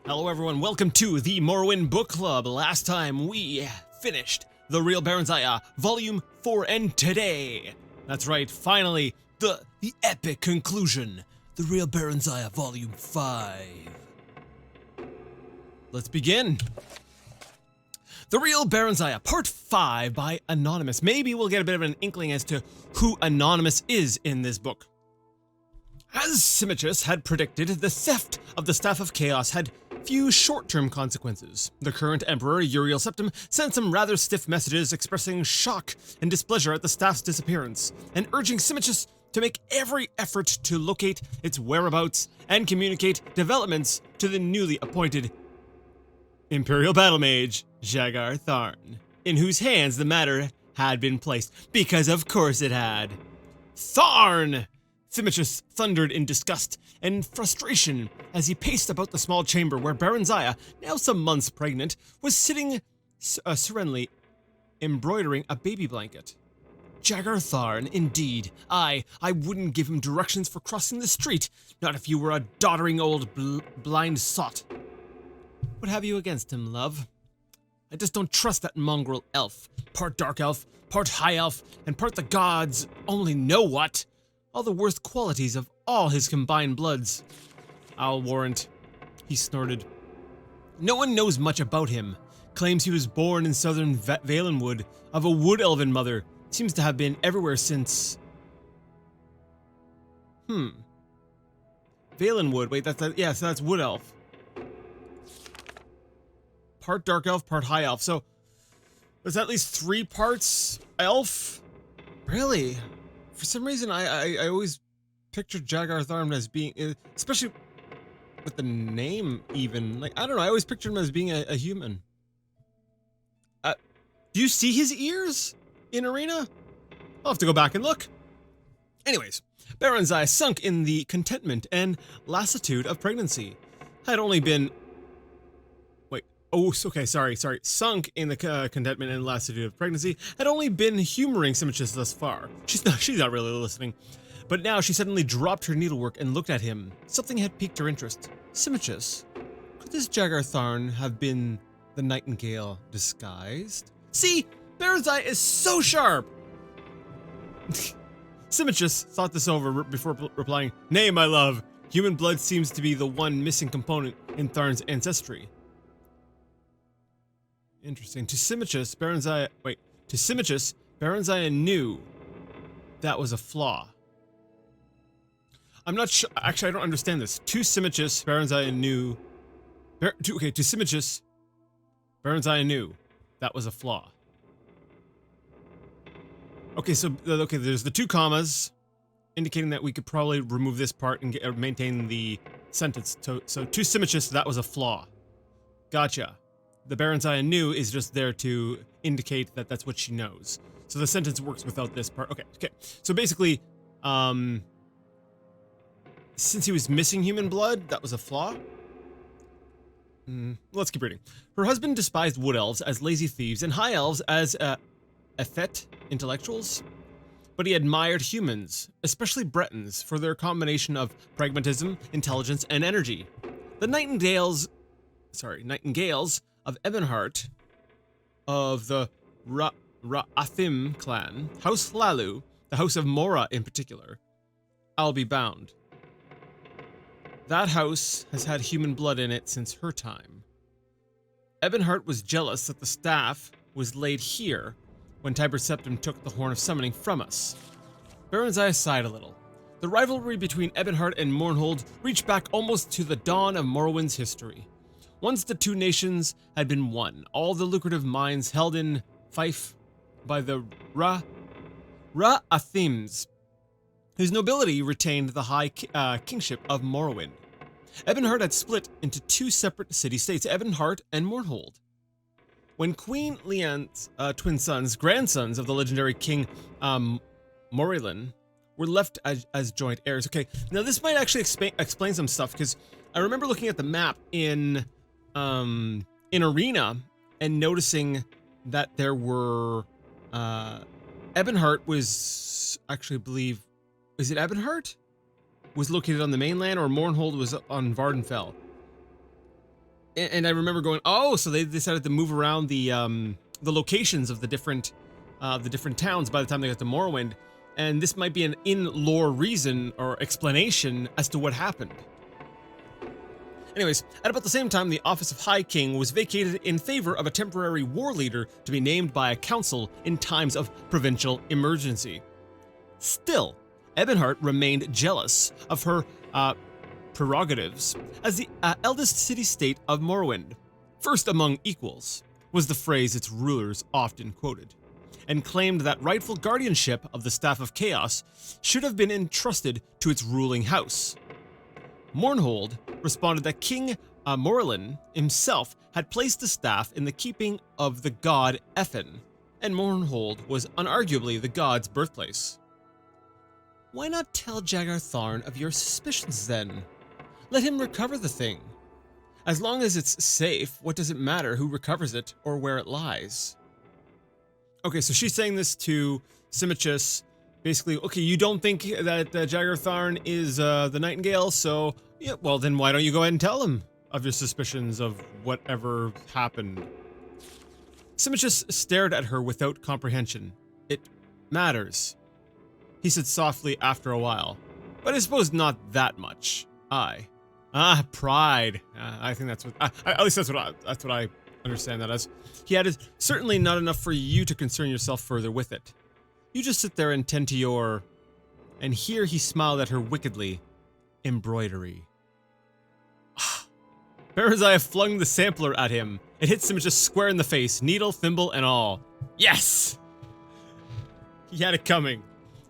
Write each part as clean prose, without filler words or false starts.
Hello everyone, welcome to the Morrowind Book Club. Last time we finished The Real Barenziah, Volume 4, and today, that's right, finally, the epic conclusion, The Real Barenziah, Volume 5. Let's begin. The Real Barenziah, Part 5 by Anonymous. Maybe we'll get a bit of an inkling as to who Anonymous is in this book. As Simichus had predicted, the theft of the Staff of Chaos had few short-term consequences. The current Emperor, Uriel Septim, sent some rather stiff messages expressing shock and displeasure at the staff's disappearance, and urging Simichus to make every effort to locate its whereabouts and communicate developments to the newly appointed Imperial Battle Mage, Jagar Tharn, in whose hands the matter had been placed, because of course it had. Tharn! Simichus thundered in disgust and frustration as he paced about the small chamber where Barenziah, now some months pregnant, was sitting serenely embroidering a baby blanket. Jagar Tharn, indeed. I wouldn't give him directions for crossing the street, not if you were a doddering old blind sot. What have you against him, love? I just don't trust that mongrel elf. Part dark elf, part high elf, and part the gods only know what. All the worst qualities of all his combined bloods. I'll warrant, he snorted. No one knows much about him. Claims he was born in southern Valenwood, of a wood elven mother. Seems to have been everywhere since... Valenwood, wait, so that's wood elf. Part dark elf, part high elf. So, there's at least 3 parts elf? Really? For some reason, I always pictured Jagar Tharn as being, especially with the name even, like, I don't know, I always pictured him as being a human. Do you see his ears in Arena? I'll have to go back and look. Anyways, Barenziah sunk in the contentment and lassitude of pregnancy. Had only been... Sunk in the contentment and lassitude of pregnancy, had only been humoring Simichus thus far. She's not really listening. But now she suddenly dropped her needlework and looked at him. Something had piqued her interest. Simichus, could this Jagar Tharn have been the nightingale disguised? See, Barenziah is so sharp! Simichus thought this over before replying, Nay, my love, human blood seems to be the one missing component in Tharn's ancestry. Interesting. To Simichus, Barenziah knew that was a flaw. I'm not sure. Actually, I don't understand this. To Simichus, Barenziah knew. To Simichus, Barenziah knew that was a flaw. Okay, so there's the 2 commas, indicating that we could probably remove this part and maintain the sentence. So to Simichus, that was a flaw. Gotcha. The Barenziah knew is just there to indicate that that's what she knows. So the sentence works without this part. Okay. So basically, since he was missing human blood, that was a flaw? Let's keep reading. Her husband despised wood elves as lazy thieves and high elves as effete intellectuals. But he admired humans, especially Bretons, for their combination of pragmatism, intelligence, and energy. The Nightingales of Ebonheart, of the Ra'athim clan, House Hlalu, the House of Mora in particular, I'll be bound. That house has had human blood in it since her time. Ebonheart was jealous that the staff was laid here when Tiber Septim took the Horn of Summoning from us. Barenziah sighed a little. The rivalry between Ebonheart and Mournhold reached back almost to the dawn of Morrowind's history. Once the 2 nations had been one, all the lucrative mines held in fief by the Ra'athims, whose nobility retained the high kingship of Morrowind. Ebonheart had split into 2 separate city-states, Ebonheart and Mournhold. When Queen Leanne's twin sons, grandsons of the legendary King Morrowind, were left as joint heirs. Okay, now this might actually explain some stuff, because I remember looking at the map in Arena and noticing that there were Ebonheart was actually, I believe, is it Ebonheart? Was located on the mainland, or Mournhold was on Vardenfell? And I remember going, oh, so they decided to move around the locations of the different towns by the time they got to Morrowind, and this might be an in-lore reason or explanation as to what happened. Anyways, at about the same time, the office of High King was vacated in favor of a temporary war leader to be named by a council in times of provincial emergency. Still, Ebonheart remained jealous of her prerogatives as the eldest city-state of Morrowind. First among equals was the phrase its rulers often quoted, and claimed that rightful guardianship of the Staff of Chaos should have been entrusted to its ruling house. Mournhold responded that King Morlin himself had placed the staff in the keeping of the god Ethin, and Mournhold was unarguably the god's birthplace. Why not tell Jagar Tharn of your suspicions then? Let him recover the thing. As long as it's safe, what does it matter who recovers it or where it lies? Okay, so she's saying this to Simichus. Basically, okay, you don't think that Jagar Tharn is the Nightingale, so yeah, well then why don't you go ahead and tell him of your suspicions of whatever happened? Simichus stared at her without comprehension. It matters, he said softly after a while, but I suppose not that much. Pride. I think that's what. At least that's what I understand that as. He added, certainly not enough for you to concern yourself further with it. You just sit there and tend to your. And here he smiled at her wickedly. Embroidery. Barenziah flung the sampler at him. It hit him just square in the face, needle, thimble, and all. Yes! He had it coming.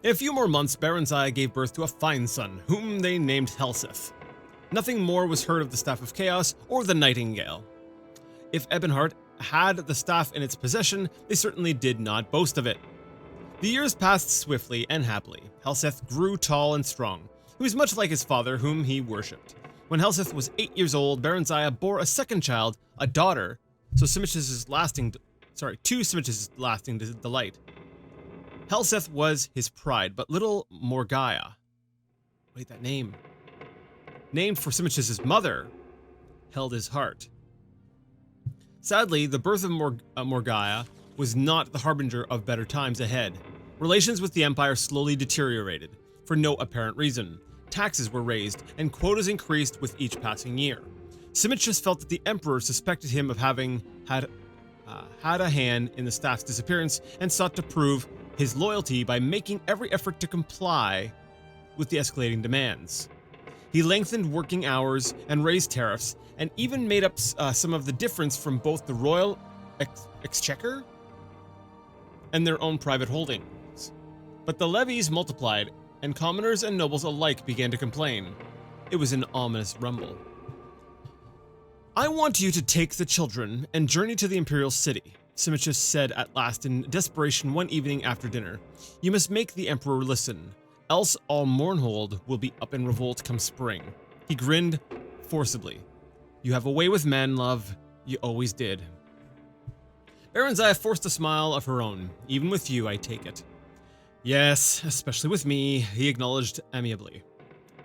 In a few more months, Barenziah gave birth to a fine son, whom they named Helseth. Nothing more was heard of the Staff of Chaos or the Nightingale. If Ebonheart had the staff in its possession, they certainly did not boast of it. The years passed swiftly and happily. Helseth grew tall and strong. He was much like his father, whom he worshipped. When Helseth was 8 years old, Barenziah bore a second child, a daughter, to Simichus' lasting delight. Helseth was his pride, but little Morgaiah. Wait, that name. Named for Simichus' mother, held his heart. Sadly, the birth of Morgaiah was not the harbinger of better times ahead. Relations with the Empire slowly deteriorated, for no apparent reason. Taxes were raised, and quotas increased with each passing year. Simichus felt that the Emperor suspected him of having had a hand in the staff's disappearance, and sought to prove his loyalty by making every effort to comply with the escalating demands. He lengthened working hours and raised tariffs, and even made up some of the difference from both the royal exchequer and their own private holdings. But the levies multiplied, and commoners and nobles alike began to complain. It was an ominous rumble. I want you to take the children and journey to the Imperial City, Simichus said at last in desperation one evening after dinner. You must make the Emperor listen, else all Mournhold will be up in revolt come spring. He grinned forcibly. You have a way with men, love. You always did. Barenziah forced a smile of her own. Even with you, I take it. Yes, especially with me, he acknowledged amiably.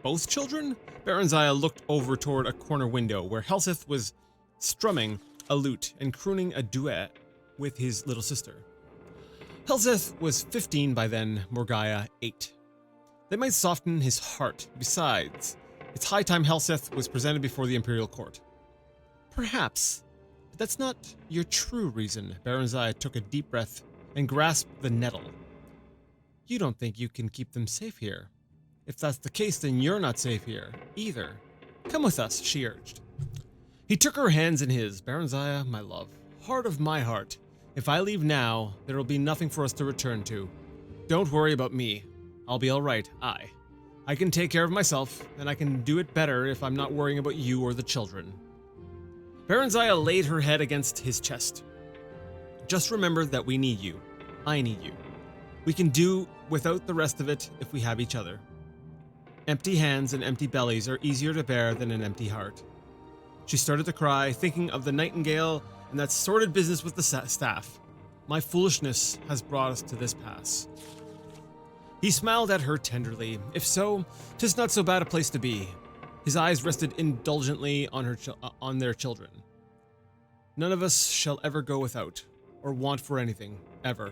Both children? Barenziah looked over toward a corner window where Helseth was strumming a lute and crooning a duet with his little sister. Helseth was 15 by then, Morgaiah 8. They might soften his heart. Besides, it's high time Helseth was presented before the Imperial Court. Perhaps, but that's not your true reason. Barenziah took a deep breath and grasped the nettle. You don't think you can keep them safe here. If that's the case, then you're not safe here, either. Come with us, she urged. He took her hands in his. Barenziah, my love, heart of my heart. If I leave now, there will be nothing for us to return to. Don't worry about me. I'll be all right. I can take care of myself, and I can do it better if I'm not worrying about you or the children. Barenziah laid her head against his chest. Just remember that we need you. I need you. We can do without the rest of it if we have each other. Empty hands and empty bellies are easier to bear than an empty heart. She started to cry, thinking of the Nightingale and that sordid business with the staff. My foolishness has brought us to this pass. He smiled at her tenderly. If so, 'tis not so bad a place to be. His eyes rested indulgently on their children. None of us shall ever go without, or want for anything, ever.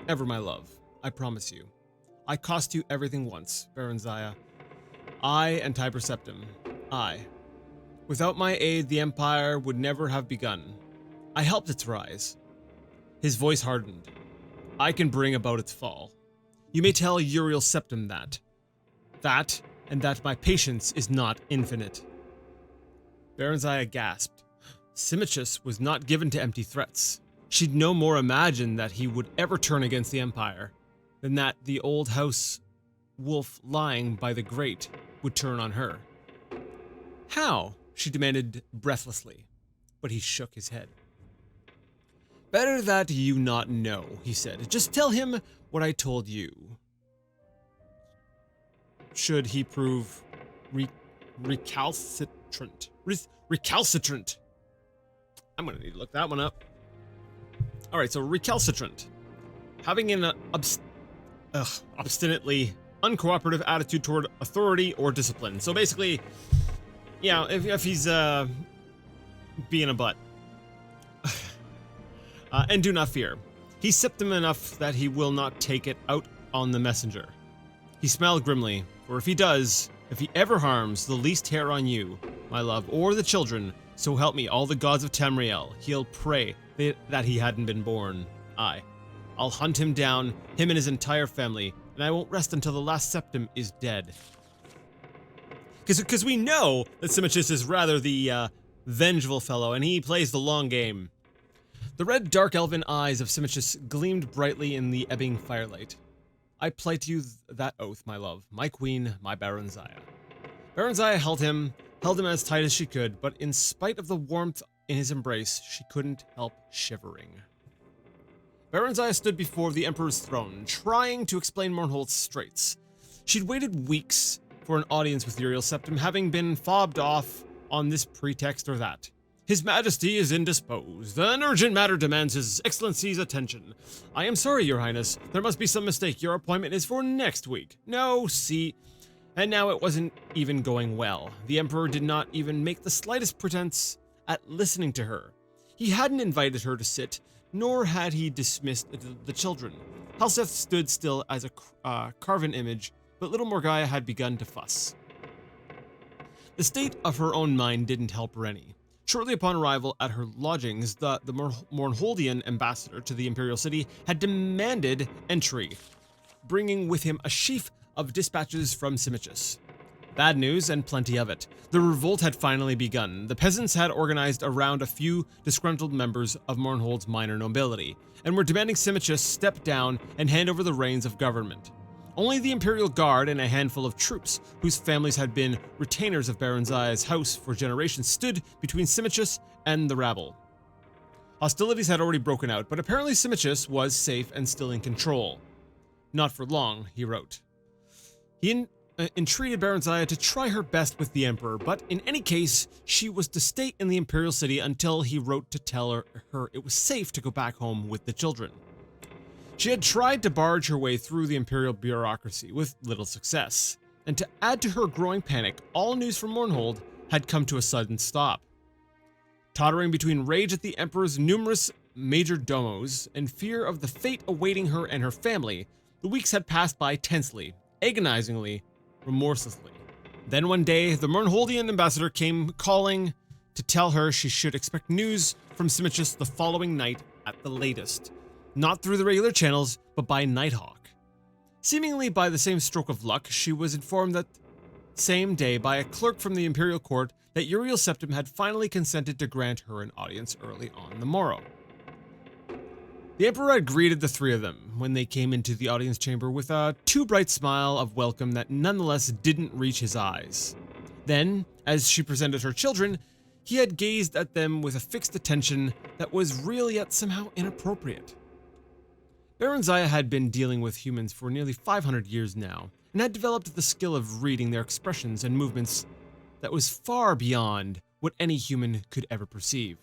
Ever, my love, I promise you. I cost you everything once, Barenziah. I and Tiber Septim. I. Without my aid, the Empire would never have begun. I helped its rise. His voice hardened. I can bring about its fall. You may tell Uriel Septim that. That, and that my patience is not infinite. Barenziah gasped. Simichus was not given to empty threats. She'd no more imagined that he would ever turn against the Empire than that the old house wolf lying by the grate would turn on her. How? She demanded breathlessly, but he shook his head. Better that you not know, he said. Just tell him what I told you. Should he prove recalcitrant. Recalcitrant. I'm gonna need to look that one up. Alright, so recalcitrant. Having an obstinately uncooperative attitude toward authority or discipline. So basically, yeah, if he's being a butt. And do not fear. He's septim enough that he will not take it out on the messenger. He smiled grimly, for if he does, if he ever harms the least hair on you, my love, or the children, so help me all the gods of Tamriel, he'll pray that he hadn't been born. I'll hunt him down, him and his entire family, and I won't rest until the last septim is dead. Because we know that Simichus is rather the vengeful fellow, and he plays the long game. The red dark elven eyes of Simichus gleamed brightly in the ebbing firelight. I plight you that oath, my love, my queen, my Barenziah. Barenziah held him as tight as she could, but in spite of the warmth in his embrace, she couldn't help shivering. Barenziah stood before the Emperor's throne, trying to explain Mournhold's straits. She'd waited weeks for an audience with Uriel Septim, having been fobbed off on this pretext or that. His Majesty is indisposed. An urgent matter demands His Excellency's attention. I am sorry, Your Highness. There must be some mistake. Your appointment is for next week. No, see. And now it wasn't even going well. The Emperor did not even make the slightest pretense at listening to her. He hadn't invited her to sit, nor had he dismissed the children. Halseth stood still as a carven image, but little Morgaya had begun to fuss. The state of her own mind didn't help her any. Shortly upon arrival at her lodgings, the Mournholdian ambassador to the Imperial City had demanded entry, bringing with him a sheaf of dispatches from Simichus. Bad news, and plenty of it. The revolt had finally begun. The peasants had organized around a few disgruntled members of Mournhold's minor nobility, and were demanding Simichus step down and hand over the reins of government. Only the Imperial Guard and a handful of troops, whose families had been retainers of Barenziah's house for generations, stood between Simichus and the rabble. Hostilities had already broken out, but apparently Simichus was safe and still in control. Not for long, he wrote. He entreated Barenziah to try her best with the Emperor, but in any case, she was to stay in the Imperial City until he wrote to tell her it was safe to go back home with the children. She had tried to barge her way through the Imperial bureaucracy with little success, and to add to her growing panic, all news from Mournhold had come to a sudden stop. Tottering between rage at the Emperor's numerous major domos and fear of the fate awaiting her and her family, the weeks had passed by tensely, agonizingly, remorselessly. Then one day, the Mournholdian ambassador came calling to tell her she should expect news from Simichus the following night at the latest. Not through the regular channels, but by Nighthawk. Seemingly by the same stroke of luck, she was informed that same day by a clerk from the Imperial Court that Uriel Septim had finally consented to grant her an audience early on the morrow. The Emperor had greeted the three of them when they came into the audience chamber with a too bright smile of welcome that nonetheless didn't reach his eyes. Then, as she presented her children, he had gazed at them with a fixed attention that was real yet somehow inappropriate. Barenziah had been dealing with humans for nearly 500 years now, and had developed the skill of reading their expressions and movements that was far beyond what any human could ever perceive.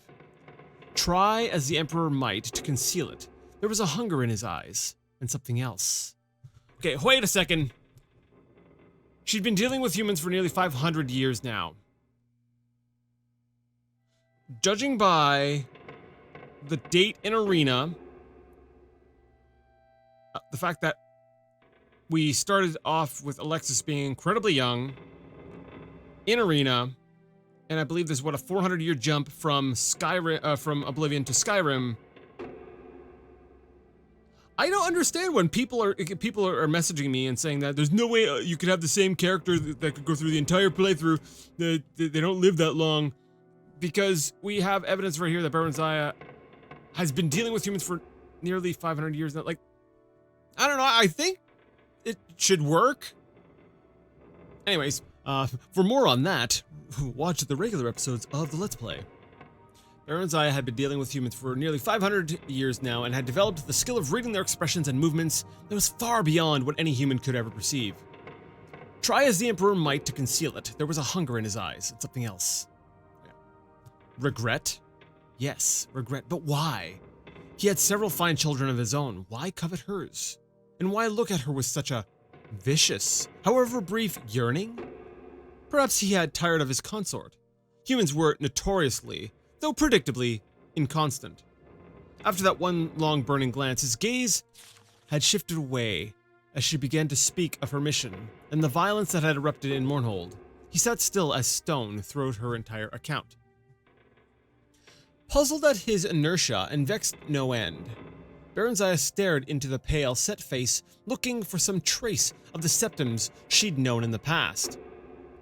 Try as the Emperor might to conceal it, there was a hunger in his eyes, and something else. Okay, wait a second. She'd been dealing with humans for nearly 500 years now. judging by the date in Arena, the fact that we started off with Alexis being incredibly young in Arena, and I believe there's what, a 400-year jump from Skyrim, from Oblivion to Skyrim. I don't understand when people are messaging me and saying that there's no way you could have the same character that could go through the entire playthrough. They don't live that long, because we have evidence right here that Barenziah has been dealing with humans for nearly 500 years now. Like, I don't know. I think it should work. Anyways, for more on that, watch the regular episodes of the Let's Play. Barenziah had been dealing with humans for nearly 500 years now and had developed the skill of reading their expressions and movements that was far beyond what any human could ever perceive. Try as the Emperor might to conceal it, there was a hunger in his eyes and something else. Yeah. Regret? Yes, regret, but why? He had several fine children of his own. Why covet hers? And why look at her with such a vicious, however brief, yearning? Perhaps he had tired of his consort. Humans were notoriously, though predictably, inconstant. After that one long burning glance, his gaze had shifted away as she began to speak of her mission and the violence that had erupted in Mournhold. He sat still as stone throughout her entire account. Puzzled at his inertia and vexed no end, Barenziah stared into the pale, set face, looking for some trace of the septums she'd known in the past.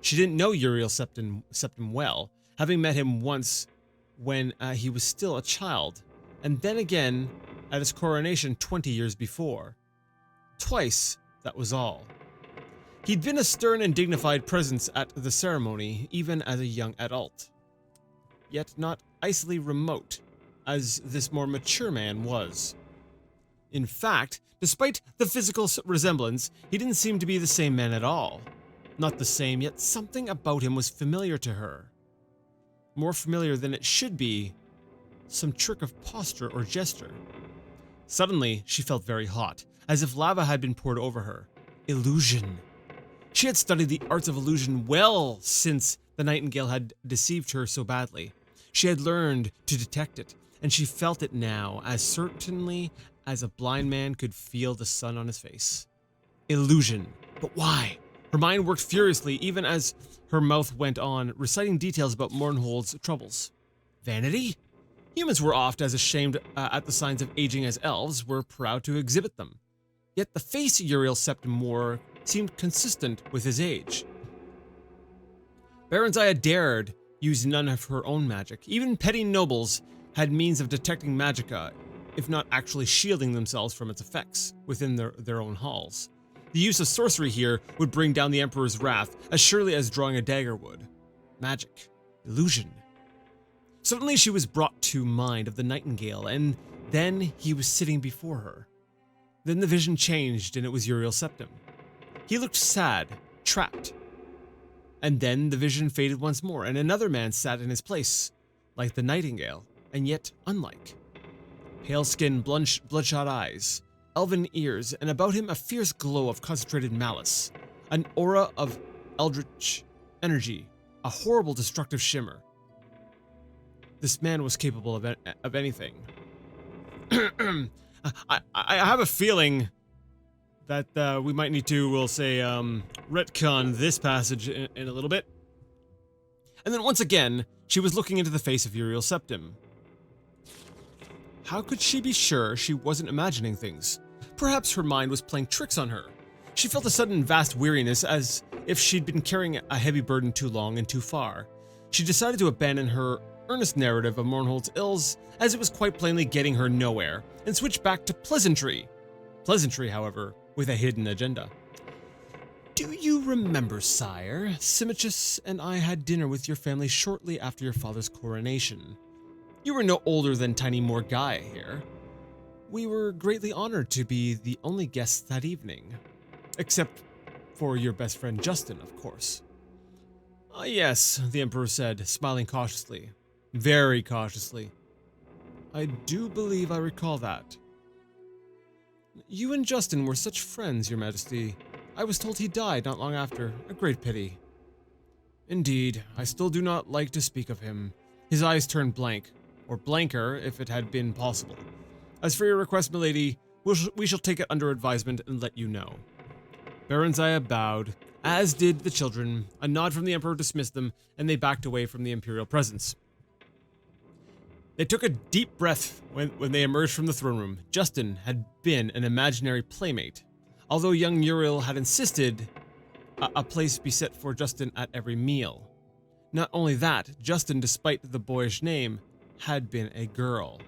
She didn't know Uriel Septim well, having met him once when he was still a child, and then again at his coronation 20 years before. Twice, that was all. He'd been a stern and dignified presence at the ceremony, even as a young adult. Yet not icily remote, as this more mature man was. In fact, despite the physical resemblance, he didn't seem to be the same man at all. Not the same, yet something about him was familiar to her. More familiar than it should be, some trick of posture or gesture. Suddenly, she felt very hot, as if lava had been poured over her. Illusion. She had studied the arts of illusion well since the Nightingale had deceived her so badly. She had learned to detect it, and she felt it now as certainly as a blind man could feel the sun on his face. Illusion. But why? Her mind worked furiously even as her mouth went on, reciting details about Mournhold's troubles. Vanity? Humans were oft as ashamed at the signs of aging as elves were proud to exhibit them. Yet the face Uriel Septim wore seemed consistent with his age. Barenziah dared use none of her own magic. Even petty nobles had means of detecting magicka, if not actually shielding themselves from its effects within their own halls. The use of sorcery here would bring down the Emperor's wrath as surely as drawing a dagger would. Magic. Illusion. Suddenly she was brought to mind of the Nightingale, and then he was sitting before her. Then the vision changed, and it was Uriel Septim. He looked sad, trapped. And then the vision faded once more, and another man sat in his place, like the Nightingale, and yet unlike. Pale skin, bloodshot eyes, elven ears, and about him a fierce glow of concentrated malice, an aura of eldritch energy, a horrible destructive shimmer. This man was capable of anything. I have a feeling that we might need to, we'll say, retcon this passage in a little bit. And then once again, she was looking into the face of Uriel Septim. How could she be sure she wasn't imagining things? Perhaps her mind was playing tricks on her. She felt a sudden vast weariness, as if she'd been carrying a heavy burden too long and too far. She decided to abandon her earnest narrative of Mournhold's ills, as it was quite plainly getting her nowhere, and switch back to pleasantry. Pleasantry, however, with a hidden agenda. Do you remember, sire? Simichus and I had dinner with your family shortly after your father's coronation. You were no older than tiny Morgai here. We were greatly honored to be the only guests that evening. Except for your best friend Justin, of course. Yes, the Emperor said, smiling cautiously. Very cautiously. I do believe I recall that. You and Justin were such friends, Your Majesty. I was told he died not long after. A great pity. Indeed, I still do not like to speak of him. His eyes turned blank, or blanker if it had been possible. As for your request, milady, we shall take it under advisement and let you know. Barenziah bowed, as did the children. A nod from the Emperor dismissed them, and they backed away from the Imperial presence. They took a deep breath when they emerged from the throne room. Justin had been an imaginary playmate, although young Uriel had insisted a place be set for Justin at every meal. Not only that, Justin, despite the boyish name, had been a girl.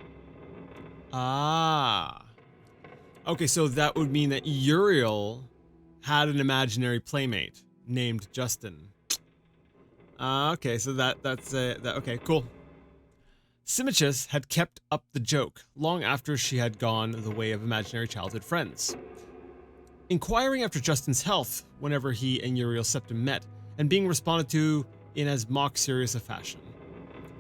Ah. Okay, so that would mean that Uriel had an imaginary playmate named Justin. Okay, so that's okay, cool. Simichus had kept up the joke long after she had gone the way of imaginary childhood friends, inquiring after Justin's health whenever he and Uriel Septim met, and being responded to in as mock-serious a fashion.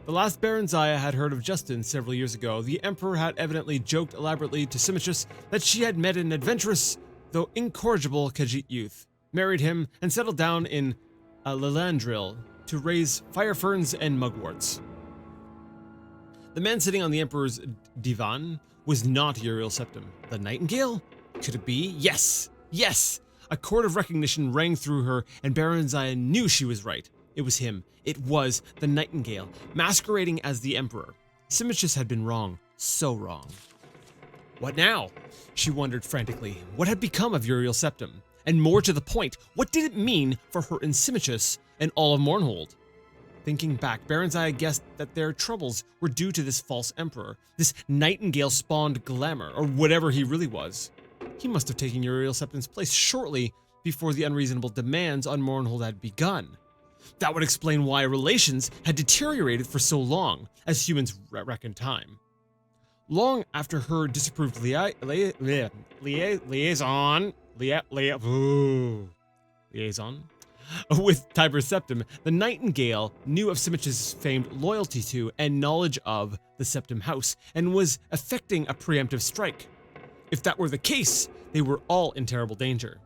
The last Barenziah had heard of Justin several years ago. The Emperor had evidently joked elaborately to Simichus that she had met an adventurous, though incorrigible Khajiit youth, married him, and settled down in Lilandril to raise fire ferns and mugworts. The man sitting on the Emperor's divan was not Uriel Septim. The Nightingale? Could it be? Yes! Yes! A chord of recognition rang through her, and Barenziah knew she was right. It was him. It was the Nightingale, masquerading as the Emperor. Simichus had been wrong. So wrong. What now? She wondered frantically. What had become of Uriel Septim? And more to the point, what did it mean for her and Simichus and all of Mournhold? Thinking back, Barenziah guessed that their troubles were due to this false emperor, this Nightingale-spawned glamour, or whatever he really was. He must have taken Uriel Septim's place shortly before the unreasonable demands on Mournhold had begun. That would explain why relations had deteriorated for so long, as humans reckon time. Long after her disapproved liaison with Tiber Septim, the Nightingale knew of Simichus' famed loyalty to and knowledge of the Septim House, and was effecting a preemptive strike. If that were the case, they were all in terrible danger.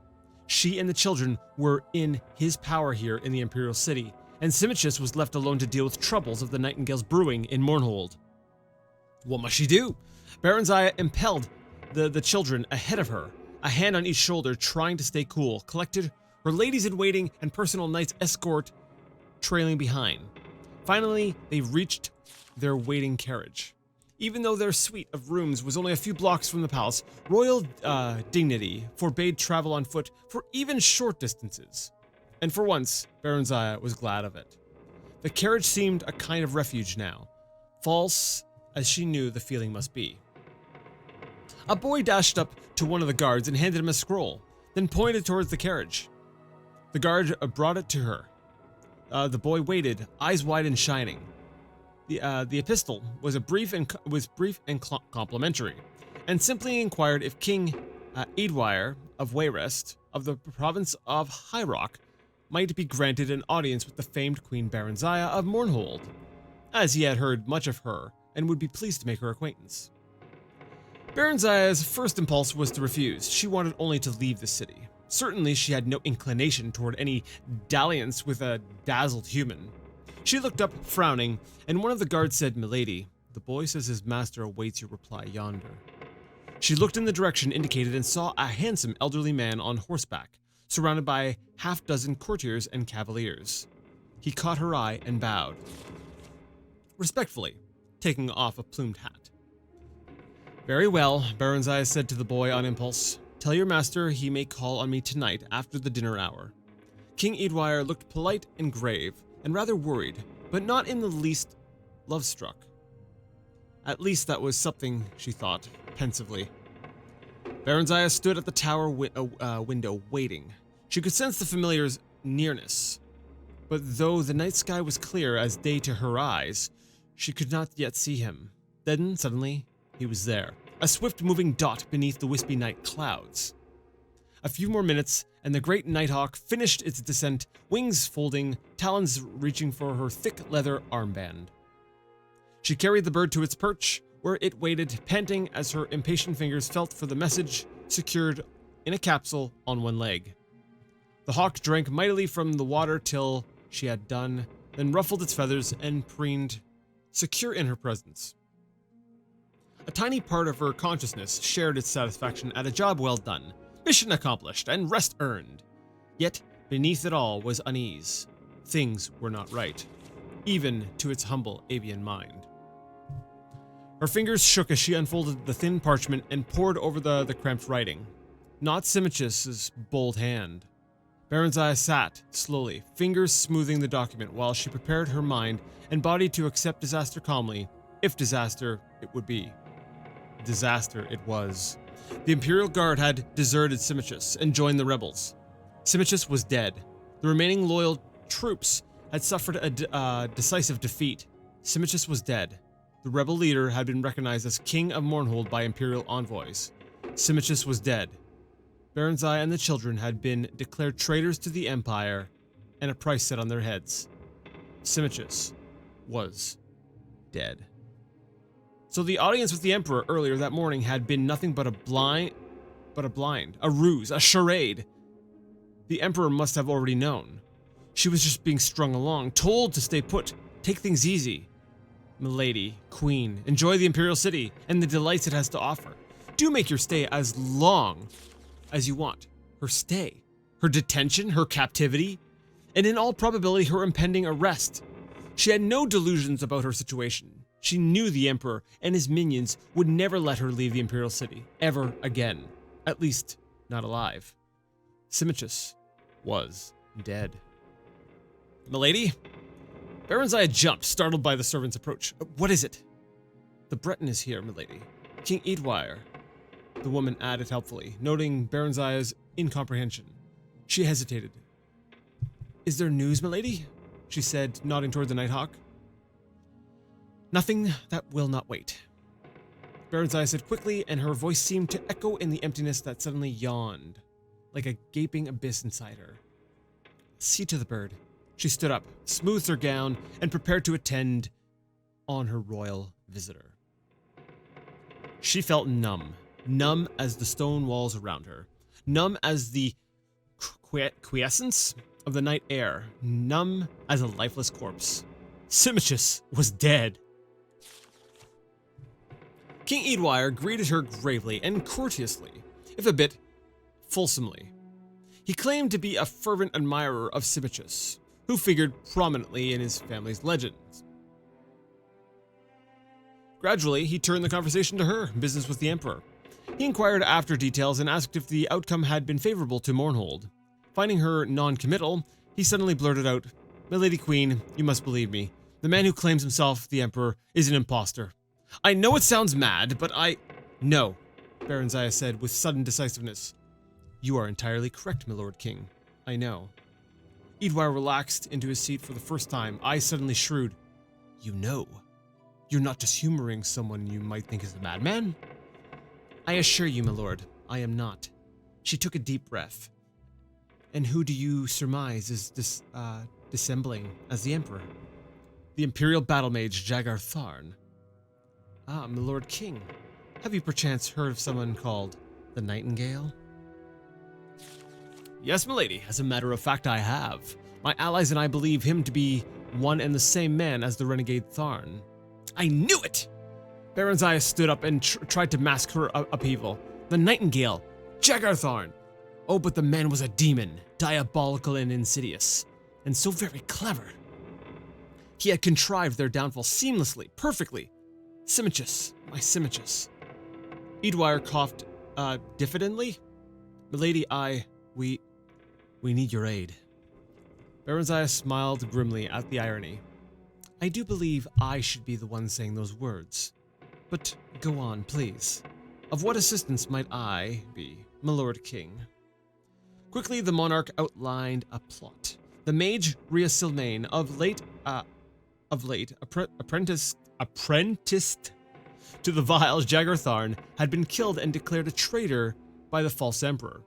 She and the children were in his power here in the Imperial City, and Simichus was left alone to deal with troubles of the Nightingale's brewing in Mournhold. What must she do? Barenziah impelled the children ahead of her, a hand on each shoulder, trying to stay cool, collected her ladies-in-waiting and personal knights escort trailing behind. Finally, they reached their waiting carriage. Even though their suite of rooms was only a few blocks from the palace, royal dignity forbade travel on foot for even short distances. And for once, Barenziah was glad of it. The carriage seemed a kind of refuge now, false as she knew the feeling must be. A boy dashed up to one of the guards and handed him a scroll, then pointed towards the carriage. The guard brought it to her. The boy waited, eyes wide and shining. The epistle was brief and complimentary, and simply inquired if King Eadwire of Wayrest of the province of High Rock might be granted an audience with the famed Queen Barenziah of Mournhold, as he had heard much of her and would be pleased to make her acquaintance. Barenziah's first impulse was to refuse. She wanted only to leave the city. Certainly she had no inclination toward any dalliance with a dazzled human. She looked up, frowning, and one of the guards said, "Milady, the boy says his master awaits your reply yonder." She looked in the direction indicated and saw a handsome elderly man on horseback, surrounded by half-dozen courtiers and cavaliers. He caught her eye and bowed, respectfully, taking off a plumed hat. "Very well," Barenziah said to the boy on impulse. "Tell your master he may call on me tonight after the dinner hour." King Eadwire looked polite and grave, and rather worried, but not in the least love-struck. At least that was something, she thought, pensively. Barenziah stood at the tower window, waiting. She could sense the familiar's nearness, but though the night sky was clear as day to her eyes, she could not yet see him. Then, suddenly, he was there, a swift-moving dot beneath the wispy night clouds. A few more minutes, and the great nighthawk finished its descent, wings folding, talons reaching for her thick leather armband. She carried the bird to its perch, where it waited, panting as her impatient fingers felt for the message secured in a capsule on one leg. The hawk drank mightily from the water till she had done, then ruffled its feathers and preened secure in her presence. A tiny part of her consciousness shared its satisfaction at a job well done, mission accomplished, and rest earned. Yet, beneath it all was unease. Things were not right, even to its humble avian mind. Her fingers shook as she unfolded the thin parchment and pored over the cramped writing. Not Simichus' bold hand. Barenziah sat, slowly, fingers smoothing the document while she prepared her mind and body to accept disaster calmly, if disaster it would be. Disaster it was. The Imperial Guard had deserted Simichus and joined the rebels. Simichus was dead. The remaining loyal troops had suffered a decisive defeat. Simichus was dead. The rebel leader had been recognized as King of Mournhold by Imperial envoys. Simichus was dead. Barenziah and the children had been declared traitors to the Empire, and a price set on their heads. Simichus was dead. So the audience with the Emperor earlier that morning had been nothing but a ruse, a charade. The Emperor must have already known. She was just being strung along, told to stay put, take things easy. Milady, Queen, enjoy the Imperial City and the delights it has to offer. Do make your stay as long as you want. Her stay, her detention, her captivity, and in all probability her impending arrest. She had no delusions about her situation. She knew the Emperor and his minions would never let her leave the Imperial City, ever again. At least, not alive. Simichus was dead. Milady? Barenziah jumped, startled by the servant's approach. What is it? The Breton is here, milady. King Eadwire. The woman added helpfully, noting Barenziah's incomprehension. She hesitated. Is there news, milady? She said, nodding toward the Nighthawk. Nothing that will not wait. Barenziah said quickly, and her voice seemed to echo in the emptiness that suddenly yawned, like a gaping abyss inside her. See to the bird. She stood up, smoothed her gown, and prepared to attend on her royal visitor. She felt numb as the stone walls around her, numb as the quiescence of the night air, numb as a lifeless corpse. Simichus was dead. King Eadwire greeted her gravely and courteously, if a bit fulsomely. He claimed to be a fervent admirer of Simichus, who figured prominently in his family's legends. Gradually, he turned the conversation to her business with the Emperor. He inquired after details and asked if the outcome had been favorable to Mournhold. Finding her non-committal, he suddenly blurted out, "Milady Queen, you must believe me. The man who claims himself the Emperor is an impostor. I know it sounds mad, but No," Barenziah said with sudden decisiveness. "You are entirely correct, my Lord King. I know." Eadwire relaxed into his seat for the first time, eyes suddenly shrewd. "You know? You're not just humoring someone you might think is a madman?" "I assure you, my lord, I am not." She took a deep breath. "And who do you surmise is dissembling as the Emperor?" "The Imperial battle mage Jagar Tharn." "Ah, my Lord King, have you perchance heard of someone called the Nightingale?" "Yes, milady, as a matter of fact I have. My allies and I believe him to be one and the same man as the renegade Tharn." "I knew it!" Barenziah stood up and tried to mask her upheaval. "The Nightingale! Jagar Tharn! Oh, but the man was a demon, diabolical and insidious, and so very clever. He had contrived their downfall seamlessly, perfectly. Simichus, my Simichus." Eadwire coughed, diffidently. "Milady, we need your aid." Barenziah smiled grimly at the irony. "I do believe I should be the one saying those words. But go on, please. Of what assistance might I be, my Lord King?" Quickly, the monarch outlined a plot. The mage Rhea Silmain, of late apprenticed to the vile Jagar Tharn, had been killed and declared a traitor by the false emperor.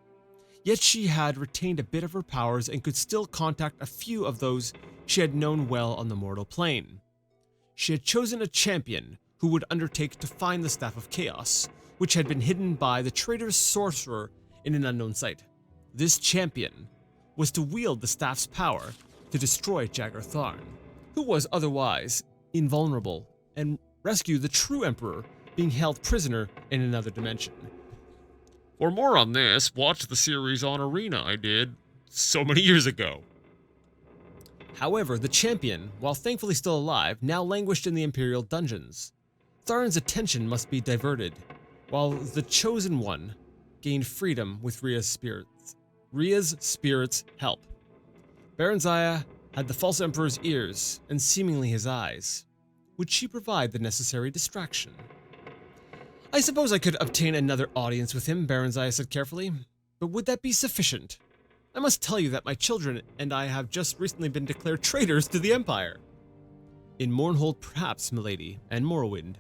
Yet she had retained a bit of her powers and could still contact a few of those she had known well on the mortal plane. She had chosen a champion who would undertake to find the Staff of Chaos, which had been hidden by the traitor's sorcerer in an unknown site. This champion was to wield the staff's power to destroy Jagar Tharn, who was otherwise invulnerable and rescue the true emperor being held prisoner in another dimension. For more on this, watch the series on Arena I did so many years ago. However, the champion, while thankfully still alive, now languished in the Imperial dungeons. Tharin's attention must be diverted, while the Chosen One gained freedom with Rhea's spirit's help. Barenziah had the false emperor's ears and seemingly his eyes. Would she provide the necessary distraction? I suppose I could obtain another audience with him, Barenziah said carefully, but would that be sufficient? I must tell you that my children and I have just recently been declared traitors to the Empire. In Mournhold, perhaps, milady, and Morrowind.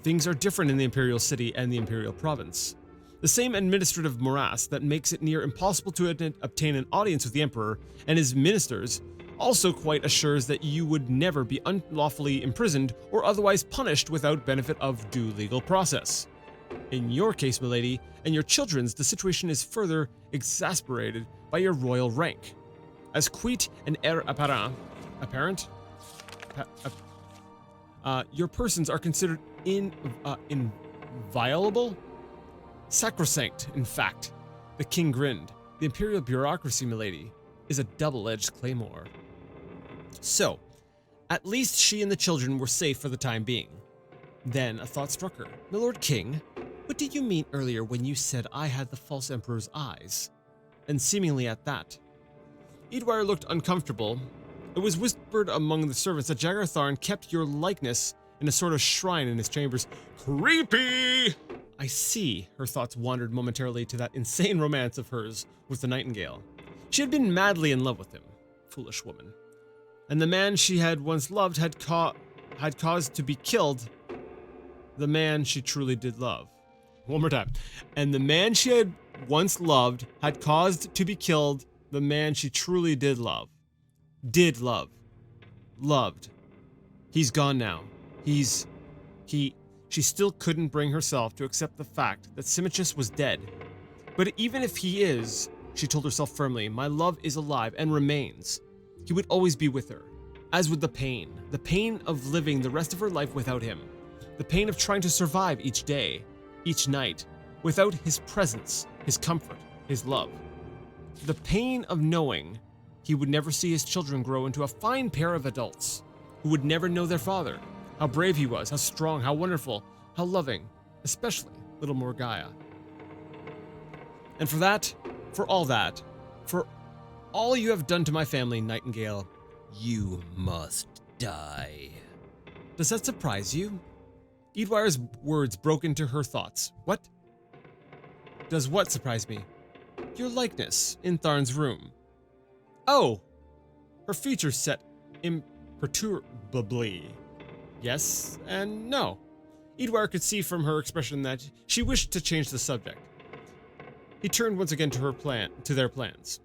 Things are different in the Imperial City and the Imperial Province. The same administrative morass that makes it near impossible to obtain an audience with the Emperor and his ministers also quite assures that you would never be unlawfully imprisoned or otherwise punished without benefit of due legal process. In your case, milady, and your children's, the situation is further exasperated by your royal rank. As quit and heir apparent, your persons are considered inviolable? Sacrosanct, in fact. The king grinned. The imperial bureaucracy, milady, is a double-edged claymore. So, at least she and the children were safe for the time being. Then a thought struck her. My lord king, what did you mean earlier when you said I had the false emperor's eyes? And seemingly at that. Edwire looked uncomfortable. It was whispered among the servants that Jagar Tharn kept your likeness in a sort of shrine in his chambers. Creepy! I see. Her thoughts wandered momentarily to that insane romance of hers with the Nightingale. She had been madly in love with him. Foolish woman. And the man she had once loved had caused to be killed the man she truly did love. One more time. And the man she had once loved had caused to be killed the man she truly did love. Did love. Loved. He's gone now. She still couldn't bring herself to accept the fact that Simichus was dead. But even if he is, she told herself firmly, my love is alive and remains. He would always be with her, as would the pain of living the rest of her life without him, the pain of trying to survive each day, each night, without his presence, his comfort, his love. The pain of knowing he would never see his children grow into a fine pair of adults, who would never know their father, how brave he was, how strong, how wonderful, how loving, especially little Morgaya. And for that, for all you have done to my family, Nightingale, you must die. Does that surprise you? Edwire's words broke into her thoughts. What? Does what surprise me? Your likeness in Tharn's room. Oh! Her features set imperturbably. Yes and no. Edwire could see from her expression that she wished to change the subject. He turned once again to their plans.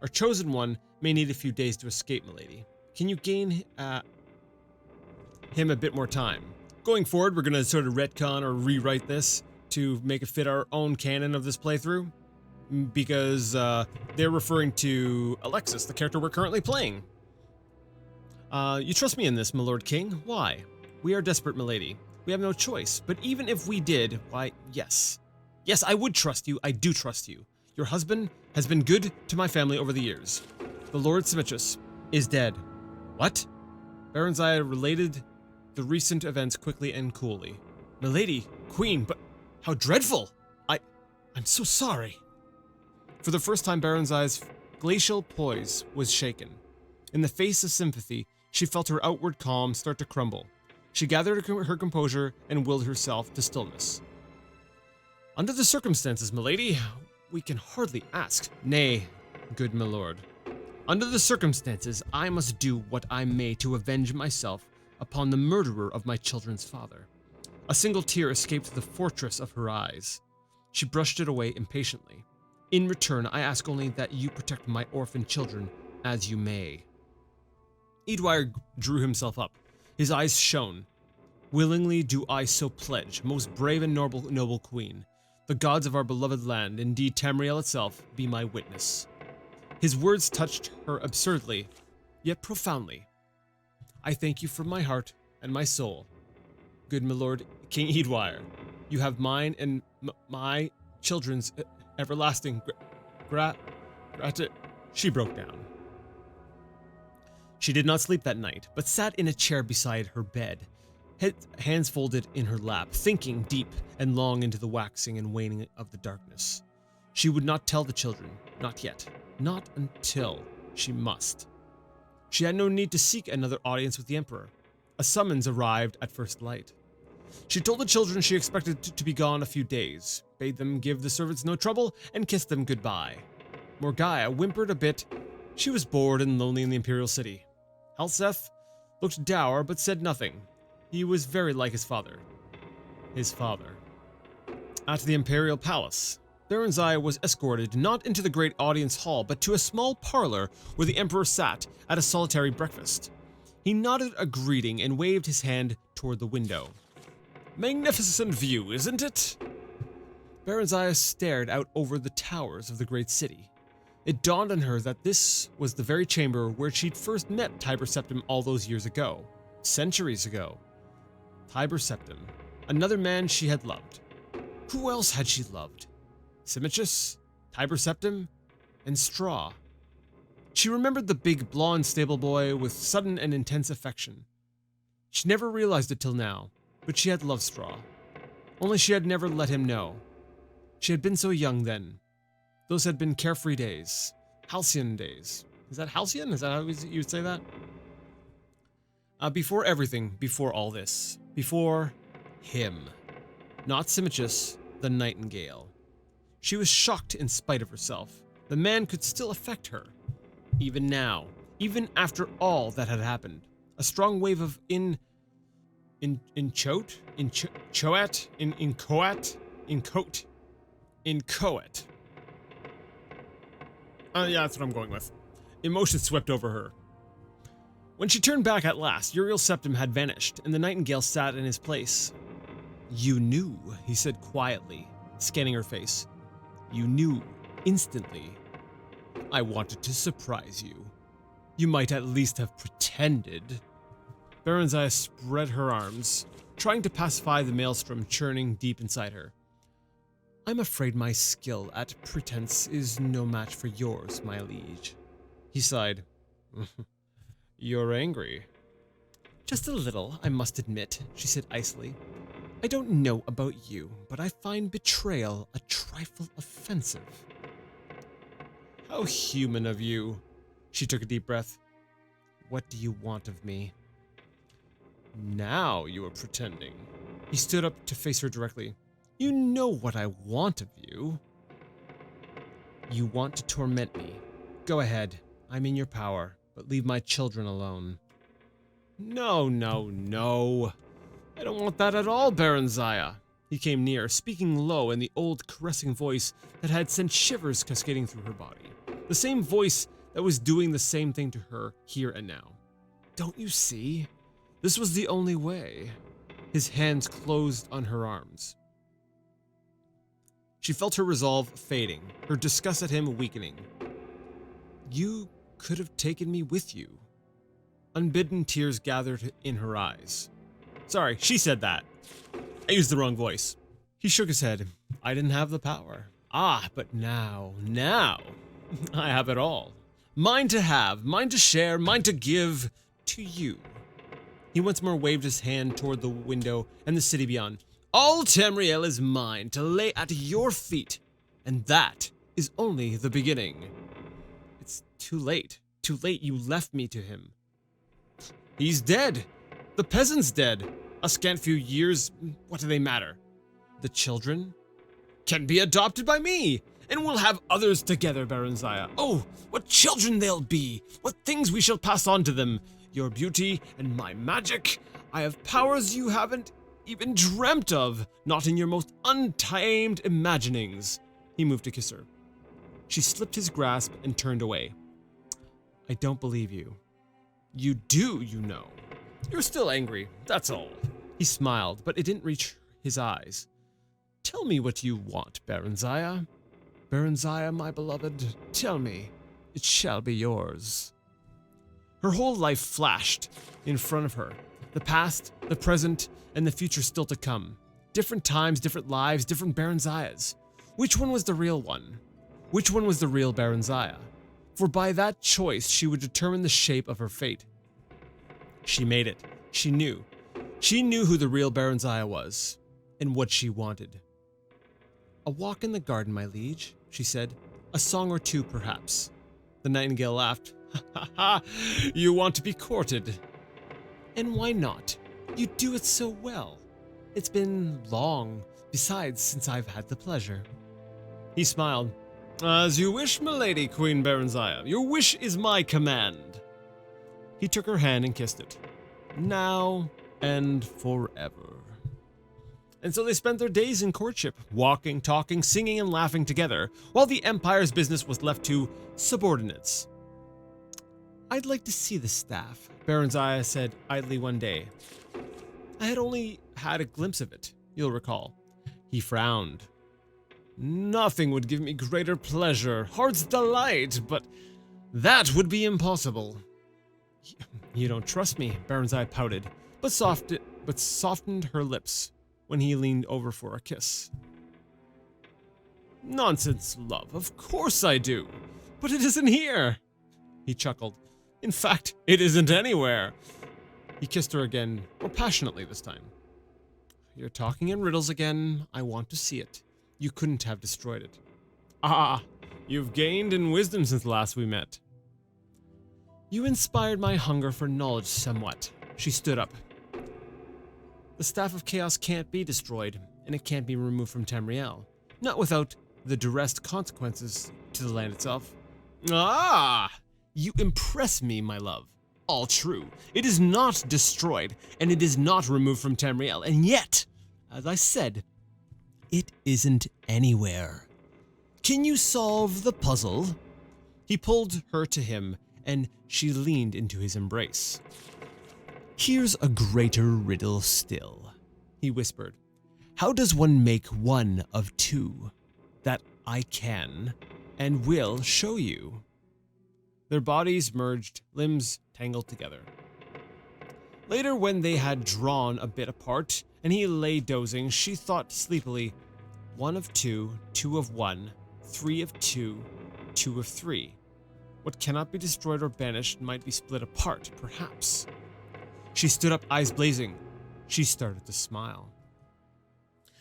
Our chosen one may need a few days to escape, milady. Can you gain him a bit more time? Going forward, we're going to sort of retcon or rewrite this to make it fit our own canon of this playthrough, because they're referring to Alexis, the character we're currently playing. You trust me in this, my lord king? Why? We are desperate, milady. We have no choice, but even if we did, why, yes. Yes, I would trust you. I do trust you. Your husband has been good to my family over the years. The Lord Simichus is dead. What? Barenziah related the recent events quickly and coolly. Milady, queen, but how dreadful! I'm so sorry. For the first time, Barenziah's glacial poise was shaken. In the face of sympathy, she felt her outward calm start to crumble. She gathered her composure and willed herself to stillness. Under the circumstances, milady, we can hardly ask. Nay, good my lord. Under the circumstances, I must do what I may to avenge myself upon the murderer of my children's father. A single tear escaped the fortress of her eyes. She brushed it away impatiently. In return, I ask only that you protect my orphan children as you may. Edwire drew himself up. His eyes shone. Willingly do I so pledge, most brave and noble queen. The gods of our beloved land, indeed Tamriel itself, be my witness. His words touched her absurdly, yet profoundly. I thank you from my heart and my soul. good my lord, King Edwire. You have mine and my children's everlasting gratitude. She broke down. She did not sleep that night, but sat in a chair beside her bed, hands folded in her lap, thinking deep and long into the waxing and waning of the darkness. She would not tell the children, not yet, not until she must. She had no need to seek another audience with the Emperor. A summons arrived at first light. She told the children she expected to be gone a few days, bade them give the servants no trouble, and kissed them goodbye. Morgaya whimpered a bit. She was bored and lonely in the Imperial City. Halseth looked dour but said nothing. He was very like his father. His father. At the Imperial Palace, Barenziah was escorted not into the great audience hall, but to a small parlor where the Emperor sat at a solitary breakfast. He nodded a greeting and waved his hand toward the window. Magnificent view, isn't it? Barenziah stared out over the towers of the great city. It dawned on her that this was the very chamber where she'd first met Tiber Septim all those years ago. Centuries ago. Tiber Septim, another man she had loved. Who else had she loved? Simichus, Tiber Septim, and Straw. She remembered the big blonde stable boy with sudden and intense affection. She never realized it till now, but she had loved Straw. Only she had never let him know. She had been so young then. Those had been carefree days. Halcyon days. Is that Halcyon? Is that how you would say that? Before everything, before all this. Before him. Not Simichus, the nightingale. She was shocked in spite of herself. The man could still affect her. Even now. Even after all that had happened. A strong wave of incoat? Yeah, that's what I'm going with. Emotion swept over her. When she turned back at last, Uriel Septim had vanished, and the nightingale sat in his place. You knew, he said quietly, scanning her face. You knew, instantly. I wanted to surprise you. You might at least have pretended. Barenziah spread her arms, trying to pacify the maelstrom churning deep inside her. I'm afraid my skill at pretense is no match for yours, my liege. He sighed. You're angry. Just a little, I must admit, she said icily. I don't know about you, but I find betrayal a trifle offensive. How human of you. She took a deep breath. What do you want of me? Now you are pretending. He stood up to face her directly. You know what I want of you. You want to torment me. Go ahead. I'm in your power, but leave my children alone. No, no, no. I don't want that at all, Barenziah. He came near, speaking low in the old caressing voice that had sent shivers cascading through her body. The same voice that was doing the same thing to her here and now. Don't you see? This was the only way. His hands closed on her arms. She felt her resolve fading, her disgust at him weakening. You could have taken me with you. Unbidden tears gathered in her eyes. Sorry, she said that. I used the wrong voice. He shook his head. I didn't have the power. Ah, but now, I have it all. Mine to have, mine to share, mine to give to you. He once more waved his hand toward the window and the city beyond. All Tamriel is mine to lay at your feet, and that is only the beginning. It's too late. Too late you left me to him. He's dead. The peasant's dead. A scant few years, what do they matter? The children can be adopted by me, and we'll have others together, Barenziah. Oh, what children they'll be! What things we shall pass on to them! Your beauty and my magic. I have powers you haven't even dreamt of, not in your most untamed imaginings. He moved to kiss her. She slipped his grasp and turned away. I don't believe you. You do, you know. You're still angry, that's all. He smiled, but it didn't reach his eyes. Tell me what you want, Barenziah. Barenziah, my beloved, tell me. It shall be yours. Her whole life flashed in front of her. The past, the present, and the future still to come. Different times, different lives, different Barenziahs. Which one was the real one? Which one was the real Barenziah? For by that choice she would determine the shape of her fate. She made it. She knew. She knew who the real Barenziah was, and what she wanted. A walk in the garden, my liege, she said. A song or two, perhaps. The nightingale laughed. Ha ha ha! You want to be courted. And why not? You do it so well. It's been long, besides, since I've had the pleasure. He smiled. As you wish, milady, Queen Barenziah. Your wish is my command. He took her hand and kissed it. Now and forever. And so they spent their days in courtship, walking, talking, singing, and laughing together, while the Empire's business was left to subordinates. I'd like to see the staff, Barenziah said idly one day. I had only had a glimpse of it, you'll recall. He frowned. Nothing would give me greater pleasure, heart's delight, but that would be impossible. You don't trust me, Barenziah pouted, but softened her lips when he leaned over for a kiss. Nonsense, love, of course I do, but it isn't here. He chuckled. In fact, it isn't anywhere. He kissed her again, more passionately this time. You're talking in riddles again. I want to see it. You couldn't have destroyed it. Ah, you've gained in wisdom since last we met. You inspired my hunger for knowledge somewhat. She stood up. The Staff of Chaos can't be destroyed, and it can't be removed from Tamriel. Not without the direct consequences to the land itself. Ah! You impress me, my love. All true. It is not destroyed, and it is not removed from Tamriel, and yet, as I said, it isn't anywhere. Can you solve the puzzle? He pulled her to him, and she leaned into his embrace. Here's a greater riddle still, he whispered. How does one make one of two? That I can and will show you. Their bodies merged, limbs tangled together. Later, when they had drawn a bit apart, and he lay dozing, she thought sleepily, 1 of 2, 2 of 1, 3 of 2, 2 of 3. What cannot be destroyed or banished might be split apart, perhaps. She stood up, eyes blazing. She started to smile.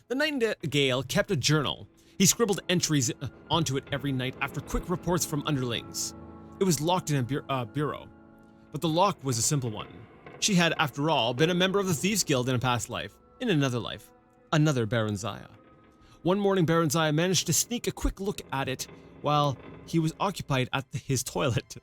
The nightingale kept a journal. He scribbled entries onto it every night after quick reports from underlings. It was locked in a bureau, but the lock was a simple one. She had, after all, been a member of the Thieves' Guild in a past life, in another life, another Barenziah. One morning, Barenziah managed to sneak a quick look at it while he was occupied at his toilet.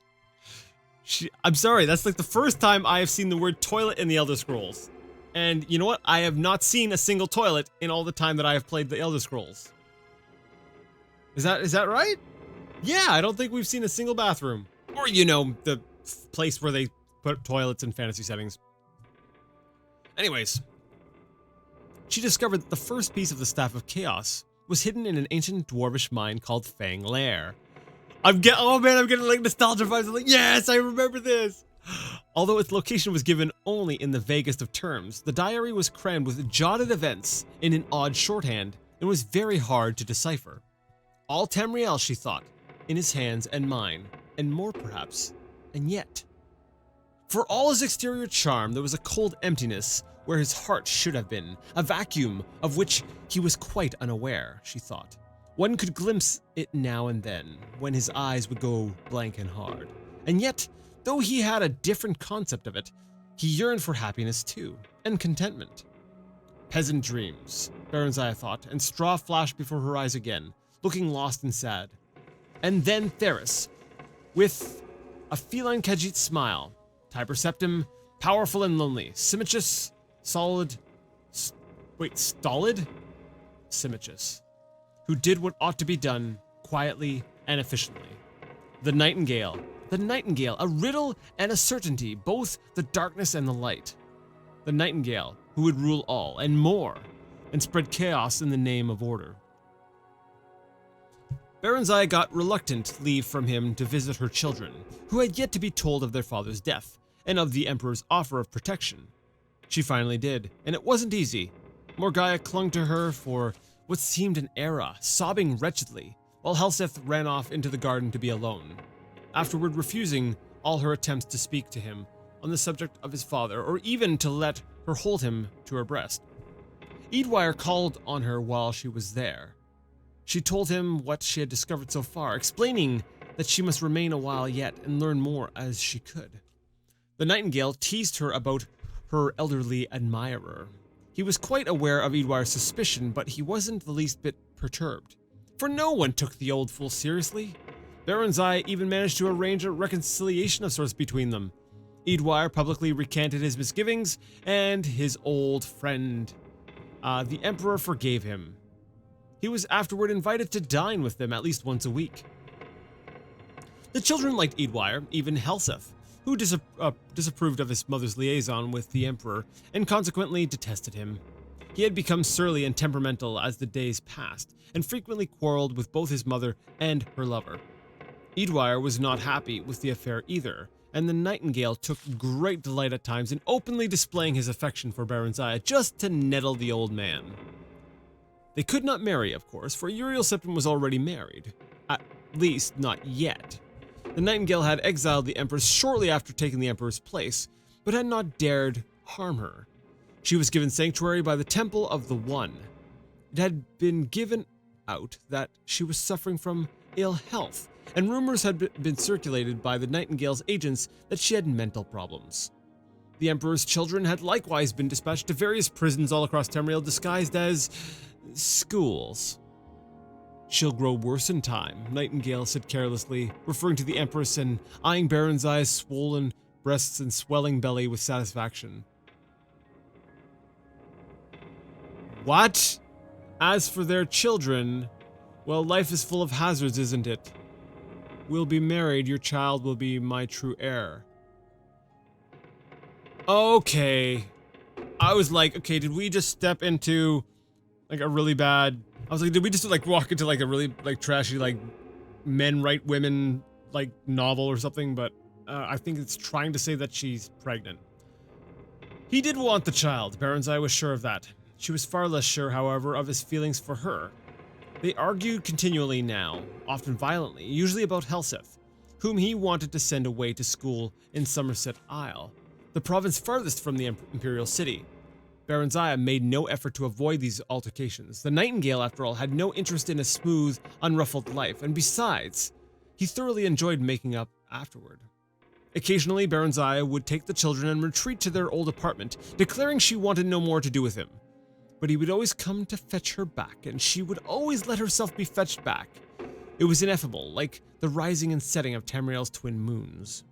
I'm sorry, that's like the first time I have seen the word toilet in the Elder Scrolls. And you know what? I have not seen a single toilet in all the time that I have played the Elder Scrolls. Is that right? Yeah, I don't think we've seen a single bathroom. Or, you know, the place where they put toilets in fantasy settings. Anyways, she discovered that the first piece of the Staff of Chaos was hidden in an ancient dwarvish mine called Fang Lair. Oh man, I'm getting like nostalgia vibes. I'm like, yes, I remember this. Although its location was given only in the vaguest of terms, the diary was crammed with jotted events in an odd shorthand and was very hard to decipher. All Tamriel, she thought, in his hands and mine, and more perhaps, and yet. For all his exterior charm, there was a cold emptiness where his heart should have been, a vacuum of which he was quite unaware, she thought. One could glimpse it now and then, when his eyes would go blank and hard. And yet, though he had a different concept of it, he yearned for happiness too, and contentment. Peasant dreams, Barenziah thought, and straw flashed before her eyes again, looking lost and sad. And then Theris, with a feline Khajiit smile, Tiber Septim, powerful and lonely, Simichus, stolid? Simichus, who did what ought to be done, quietly and efficiently. The Nightingale, a riddle and a certainty, both the darkness and the light. The Nightingale, who would rule all, and more, and spread chaos in the name of order. Barenziah got reluctant leave from him to visit her children, who had yet to be told of their father's death, and of the Emperor's offer of protection. She finally did, and it wasn't easy. Morgaya clung to her for what seemed an era, sobbing wretchedly, while Helseth ran off into the garden to be alone, afterward refusing all her attempts to speak to him on the subject of his father, or even to let her hold him to her breast. Eadwire called on her while she was there. She told him what she had discovered so far, explaining that she must remain a while yet and learn more as she could. The Nightingale teased her about her elderly admirer. He was quite aware of Eadwire's suspicion, but he wasn't the least bit perturbed, for no one took the old fool seriously. Barenziah even managed to arrange a reconciliation of sorts between them. Eadwire publicly recanted his misgivings, and his old friend, the Emperor, forgave him. He was afterward invited to dine with them at least once a week. The children liked Eadwire, even Helseth, who disapproved of his mother's liaison with the Emperor and consequently detested him. He had become surly and temperamental as the days passed, and frequently quarreled with both his mother and her lover. Eadwire was not happy with the affair either, and the Nightingale took great delight at times in openly displaying his affection for Barenziah just to nettle the old man. They could not marry, of course, for Uriel Septim was already married. At least, not yet. The Nightingale had exiled the Empress shortly after taking the Emperor's place, but had not dared harm her. She was given sanctuary by the Temple of the One. It had been given out that she was suffering from ill health, and rumors had been circulated by the Nightingale's agents that she had mental problems. The Emperor's children had likewise been dispatched to various prisons all across Tamriel disguised as schools. "She'll grow worse in time," Nightingale said carelessly, referring to the Empress and eyeing Barenziah's swollen breasts and swelling belly with satisfaction. What? As for their children, well, life is full of hazards, isn't it? We'll be married, your child will be my true heir. Okay. I was like, okay, did we just step into like a really bad... I was like, did we just like walk into like a really like trashy like men right women like novel or something? But I think it's trying to say that she's pregnant. He did want the child, Barenziah was sure of that. She was far less sure, however, of his feelings for her. They argued continually now, often violently, usually about Helseth, whom he wanted to send away to school in Somerset Isle, the province farthest from the imperial city. Barenziah made no effort to avoid these altercations. The Nightingale, after all, had no interest in a smooth, unruffled life, and besides, he thoroughly enjoyed making up afterward. Occasionally, Barenziah would take the children and retreat to their old apartment, declaring she wanted no more to do with him. But he would always come to fetch her back, and she would always let herself be fetched back. It was ineffable, like the rising and setting of Tamriel's twin moons.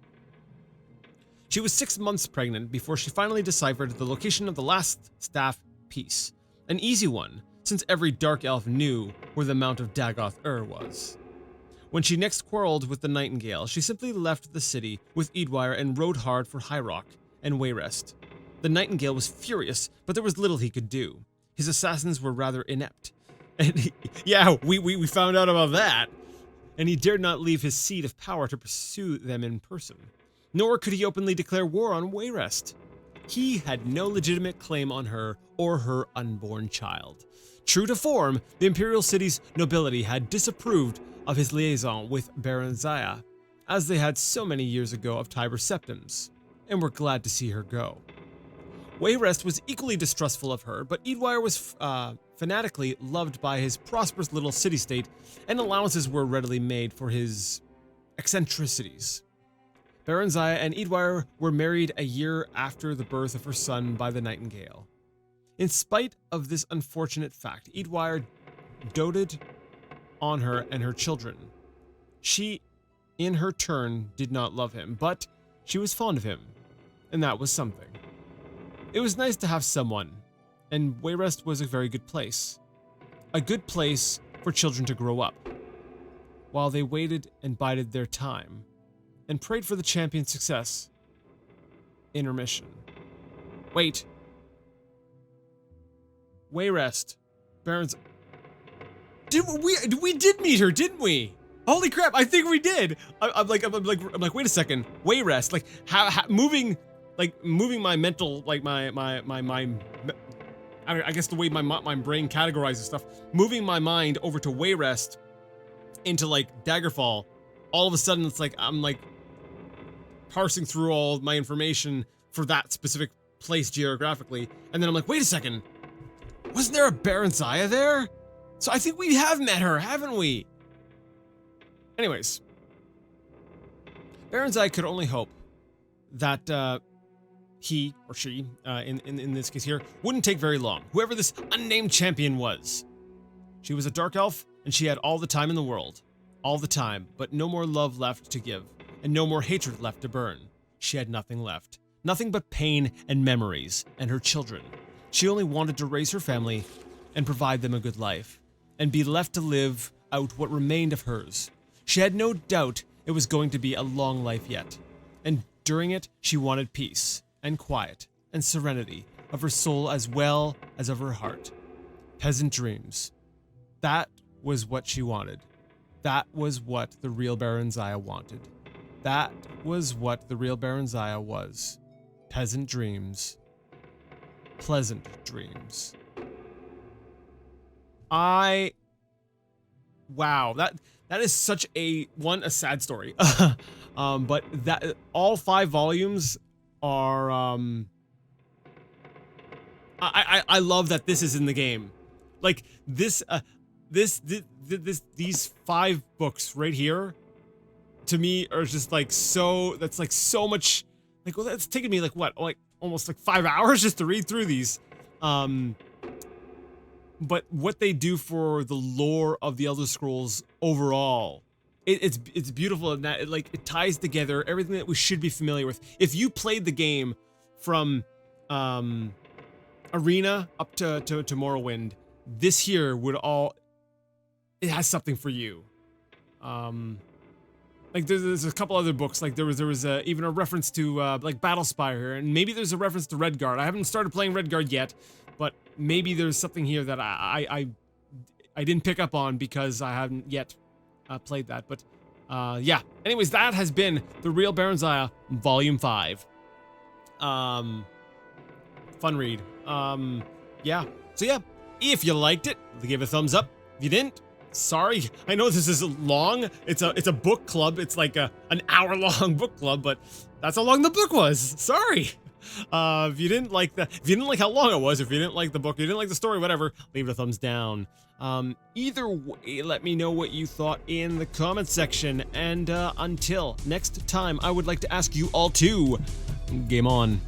She was 6 months pregnant before she finally deciphered the location of the last staff piece. An easy one, since every dark elf knew where the Mount of Dagoth-Ur was. When she next quarreled with the Nightingale, she simply left the city with Eadwire and rode hard for High Rock and Wayrest. The Nightingale was furious, but there was little he could do. His assassins were rather inept. And yeah, we found out about that. And he dared not leave his seat of power to pursue them in person. Nor could he openly declare war on Wayrest. He had no legitimate claim on her or her unborn child. True to form, the imperial city's nobility had disapproved of his liaison with Barenziah, as they had so many years ago of Tiber Septims, and were glad to see her go. Wayrest was equally distrustful of her, but Eadwire was fanatically loved by his prosperous little city-state, and allowances were readily made for his eccentricities. Barenziah and Eadwire were married a year after the birth of her son by the Nightingale. In spite of this unfortunate fact, Eadwire doted on her and her children. She, in her turn, did not love him, but she was fond of him, and that was something. It was nice to have someone, and Wayrest was a very good place. A good place for children to grow up, while they waited and bided their time, and prayed for the champion's success. Intermission. Wait. Wayrest. Baron's... We did meet her, didn't we? Holy crap, I think we did. I'm like, wait a second. Wayrest, like, how moving... like moving my mental, like my I guess the way my brain categorizes stuff, moving my mind over to Wayrest into like Daggerfall, all of a sudden it's like I'm like parsing through all my information for that specific place geographically, and then I'm like, wait a second, wasn't there a Barenziah there? So I think we have met her, haven't we? Anyways, Barenziah could only hope that he or she, in this case here, wouldn't take very long. Whoever this unnamed champion was. She was a dark elf, and she had all the time in the world. All the time, but no more love left to give, and no more hatred left to burn. She had nothing left. Nothing but pain and memories, and her children. She only wanted to raise her family and provide them a good life, and be left to live out what remained of hers. She had no doubt it was going to be a long life yet, and during it, she wanted peace, and quiet, and serenity of her soul as well as of her heart. Peasant dreams. That was what she wanted. That was what the real Barenziah wanted. That was what the real Barenziah was. Peasant dreams. Pleasant dreams. Wow, that is such a sad story. But that all 5 volumes are I love that this is in the game. Like these 5 books right here to me are just like so, that's like so much, like, well, that's taken me like what, like almost like 5 hours just to read through these. But what they do for the lore of the Elder Scrolls overall, it's beautiful in that it ties together everything that we should be familiar with. If you played the game from Arena up to Morrowind, this here would all, it has something for you. Like there's a couple other books, like there was even a reference to like Battlespire, and maybe there's a reference to Redguard. I haven't started playing Redguard yet, but maybe there's something here that I didn't pick up on because I haven't yet played that. But yeah. Anyways, that has been The Real Barenziah Volume 5. Fun read. Yeah. So yeah, if you liked it, give it a thumbs up. If you didn't, sorry. I know this is long. It's a book club. It's like an hour-long book club, but that's how long the book was. Sorry. If you didn't like if you didn't like how long it was, if you didn't like the book, if you didn't like the story, whatever, leave it a thumbs down. Either way, let me know what you thought in the comment section. And until next time, I would like to ask you all to game on.